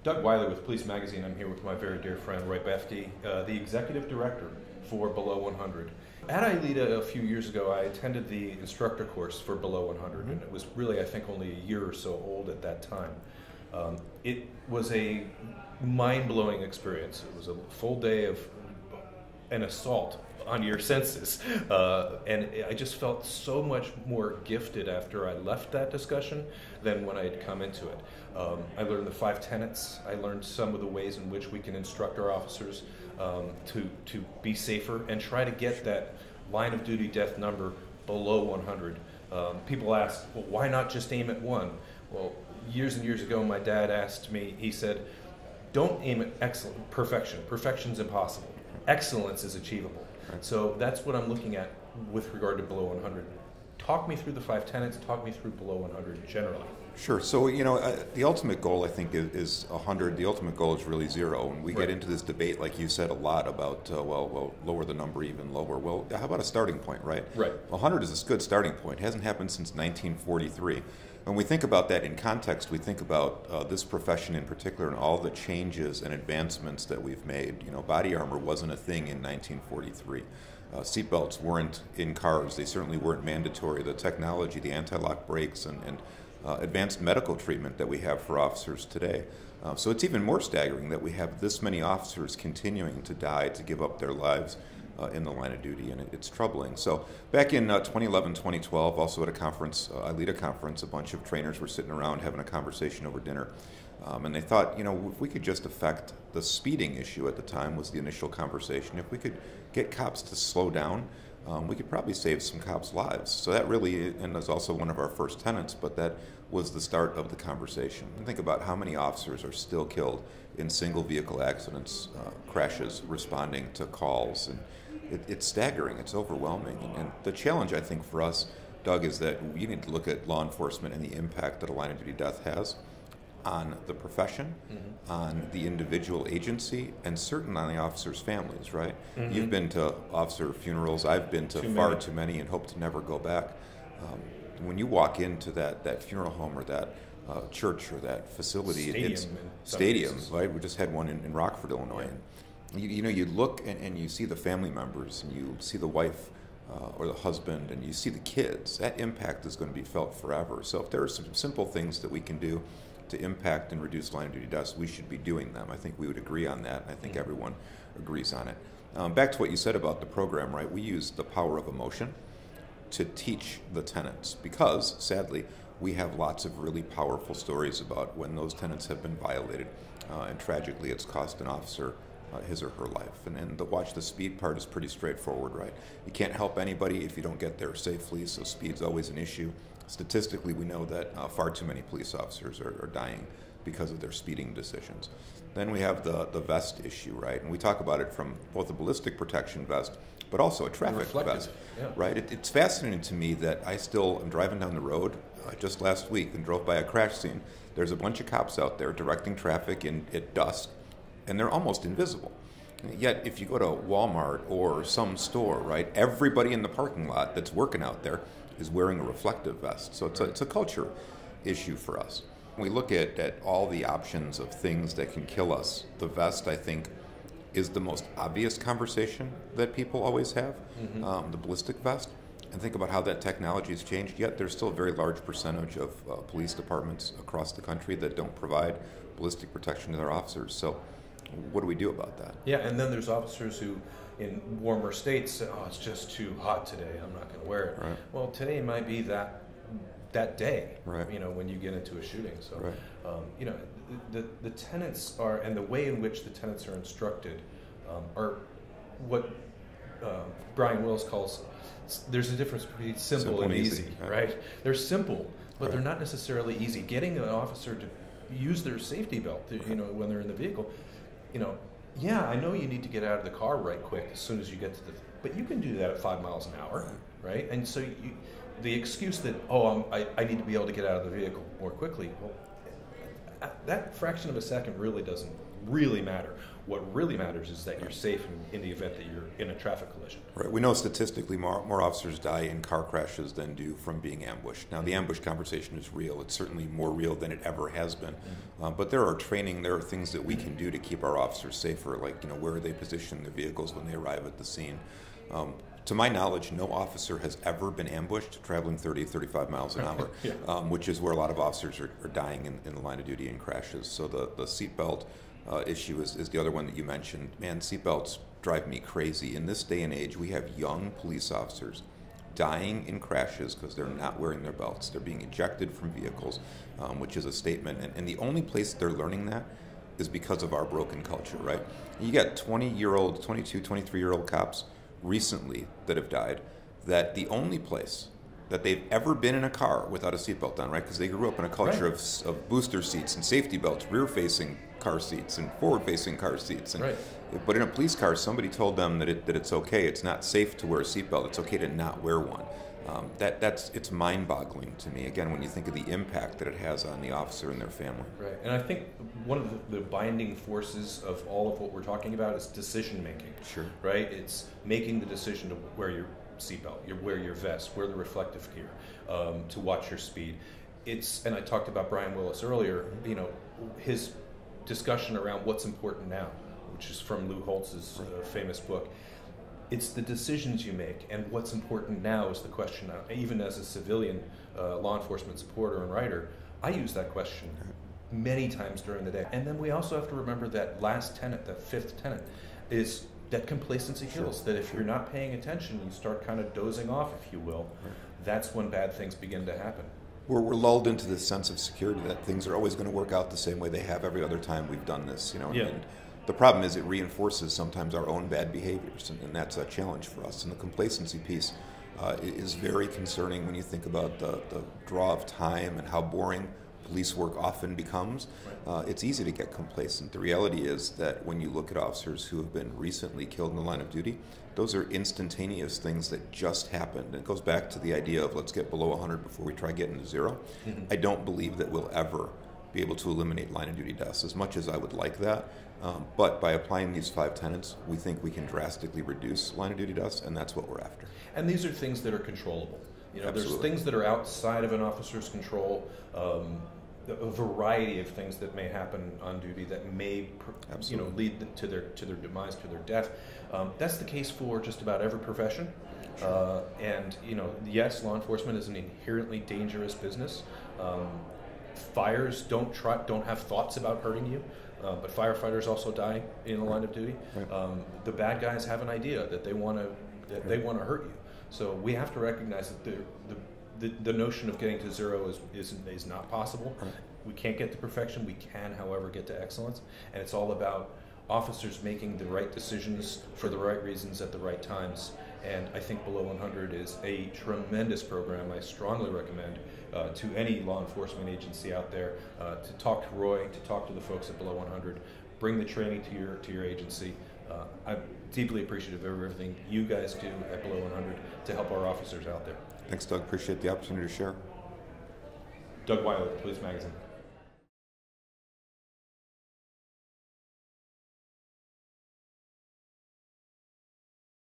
Doug Wiley with Police Magazine. I'm here with my very dear friend Roy Bethke, the executive director for Below 100. At ILETA a few years ago, I attended the instructor course for Below 100, and it was really, I think, only a year or so old at that time. It was a mind-blowing experience. It was a full day of an assault on your senses, and I just felt so much more gifted after I left that discussion than when I had come into it. I learned the 5 tenets. I learned some of the ways in which we can instruct our officers to be safer and try to get that line of duty death number below 100. People ask, well, why not just aim at 1? Well, years and years ago, my dad asked me, he said, don't aim at perfection. Perfection's impossible. Excellence is achievable. Right. So that's what I'm looking at with regard to Below 100. Talk me through the 5 tenets, talk me through Below 100 generally. Sure. So, the ultimate goal, I think, is 100. The ultimate goal is really 0. And we get into this debate, like you said, a lot about, lower the number even lower. Well, how about a starting point, right? Right. 100 is a good starting point. It hasn't happened since 1943. When we think about that in context, we think about this profession in particular and all the changes and advancements that we've made. Body armor wasn't a thing in 1943. Seatbelts weren't in cars. They certainly weren't mandatory. The technology, the anti-lock brakes, and advanced medical treatment that we have for officers today. So it's even more staggering that we have this many officers continuing to die, to give up their lives in the line of duty, and it's troubling. So back in 2011, 2012, also at a conference, ILETA conference, a bunch of trainers were sitting around having a conversation over dinner, and they thought, if we could just affect the speeding issue at the time was the initial conversation. If we could get cops to slow down, we could probably save some cops' lives. So that really, and that's also one of our first tenets, but that was the start of the conversation. And think about how many officers are still killed in single vehicle accidents, crashes, responding to calls, and it's staggering, it's overwhelming. And the challenge, I think, for us, Doug, is that we need to look at law enforcement and the impact that a line of duty death has on the profession, on the individual agency, and certainly on the officers' families, right? You've been to officer funerals. I've been to far too many and hope to never go back. When you walk into that funeral home or that church or that facility, stadium, right? We just had one in Rockford, Illinois. And you look and you see the family members, and you see the wife or the husband, and you see the kids. That impact is going to be felt forever. So if there are some simple things that we can do to impact and reduce line of duty deaths, we should be doing them. I think we would agree on that, and I think everyone agrees on it. Back to what you said about the program, right? We use the power of emotion to teach the tenets because, sadly, we have lots of really powerful stories about when those tenets have been violated, and tragically it's cost an officer his or her life. And the watch the speed part is pretty straightforward, right? You can't help anybody if you don't get there safely, so speed's always an issue. Statistically, we know that far too many police officers are dying because of their speeding decisions. Then we have the vest issue, right? And we talk about it from both a ballistic protection vest, but also a traffic vest, right? It's fascinating to me that I still am driving down the road just last week and drove by a crash scene. There's a bunch of cops out there directing traffic at dusk, and they're almost invisible. Yet, if you go to Walmart or some store, right, everybody in the parking lot that's working out there is wearing a reflective vest. So it's a culture issue for us. When we look at all the options of things that can kill us, the vest, I think, is the most obvious conversation that people always have, the ballistic vest. And think about how that technology has changed, yet there's still a very large percentage of police departments across the country that don't provide ballistic protection to their officers. So what do we do about that? Yeah, and then there's officers who, in warmer states, say, oh, it's just too hot today, I'm not going to wear it. Right. Well, today might be that day, right, when you get into a shooting. So, right. The tenets are, and the way in which the tenets are instructed are what Brian Wills calls, there's a difference between simple and easy, right? They're simple, but they're not necessarily easy. Getting an officer to use their safety belt, when they're in the vehicle, I know you need to get out of the car right quick as soon as you get to but you can do that at 5 miles an hour, right? And so the excuse that, I need to be able to get out of the vehicle more quickly, well, that fraction of a second really doesn't really matter. What really matters is that you're safe in the event that you're in a traffic collision. Right. We know statistically more officers die in car crashes than do from being ambushed. Now, the ambush conversation is real. It's certainly more real than it ever has been. But there are things that we can do to keep our officers safer, like, where they position their vehicles when they arrive at the scene. To my knowledge, no officer has ever been ambushed traveling 30, 35 miles an hour, Yeah. Which is where a lot of officers are dying in the line of duty in crashes. So the seatbelt issue is the other one that you mentioned. Man, seatbelts drive me crazy. In this day and age, we have young police officers dying in crashes because they're not wearing their belts. They're being ejected from vehicles, which is a statement. And the only place they're learning that is because of our broken culture, right? You got 20-year-old, 22, 23-year-old cops recently that have died, that the only place that they've ever been in a car without a seatbelt on, right? Because they grew up in a culture of booster seats and safety belts, rear-facing car seats and forward-facing car seats. And, but in a police car, somebody told them that it's okay. It's not safe to wear a seatbelt. It's okay to not wear one. It's mind-boggling to me, again, when you think of the impact that it has on the officer and their family. Right, and I think one of the binding forces of all of what we're talking about is decision-making. Sure. Right? It's making the decision to wear your seatbelt, wear your vest, wear the reflective gear, to watch your speed. And I talked about Brian Willis earlier, his discussion around what's important now, which is from Lou Holtz's famous book. It's the decisions you make, and what's important now is the question. Even as a civilian law enforcement supporter and writer, I use that question many times during the day. And then we also have to remember that last tenet, that fifth tenet, is that complacency kills. That if you're not paying attention, you start kind of dozing off, if you will. That's when bad things begin to happen. We're lulled into this sense of security that things are always going to work out the same way they have every other time we've done this. And the problem is it reinforces sometimes our own bad behaviors, and that's a challenge for us. And the complacency piece is very concerning when you think about the draw of time and how boring police work often becomes. It's easy to get complacent. The reality is that when you look at officers who have been recently killed in the line of duty, those are instantaneous things that just happened. And it goes back to the idea of let's get below 100 before we try getting to zero. I don't believe that we'll ever be able to eliminate line of duty deaths, as much as I would like that. But by applying these 5 tenets, we think we can drastically reduce line of duty deaths, and that's what we're after. And these are things that are controllable. There's Absolutely. things that are outside of an officer's control, a variety of things that may happen on duty that may lead to their demise, to their death. That's the case for just about every profession. And yes, law enforcement is an inherently dangerous business. Fires don't have thoughts about hurting you, but firefighters also die in the line of duty. Right. The bad guys have an idea that they want to hurt you. So we have to recognize that the notion of getting to zero is not possible. Right. We can't get to perfection. We can, however, get to excellence, and it's all about officers making the right decisions for the right reasons at the right times. And I think Below 100 is a tremendous program. I strongly recommend to any law enforcement agency out there to talk to Roy, to talk to the folks at Below 100, bring the training to your agency. I'm deeply appreciative of everything you guys do at Below 100 to help our officers out there. Thanks, Doug. Appreciate the opportunity to share. Doug Wiley, Police Magazine.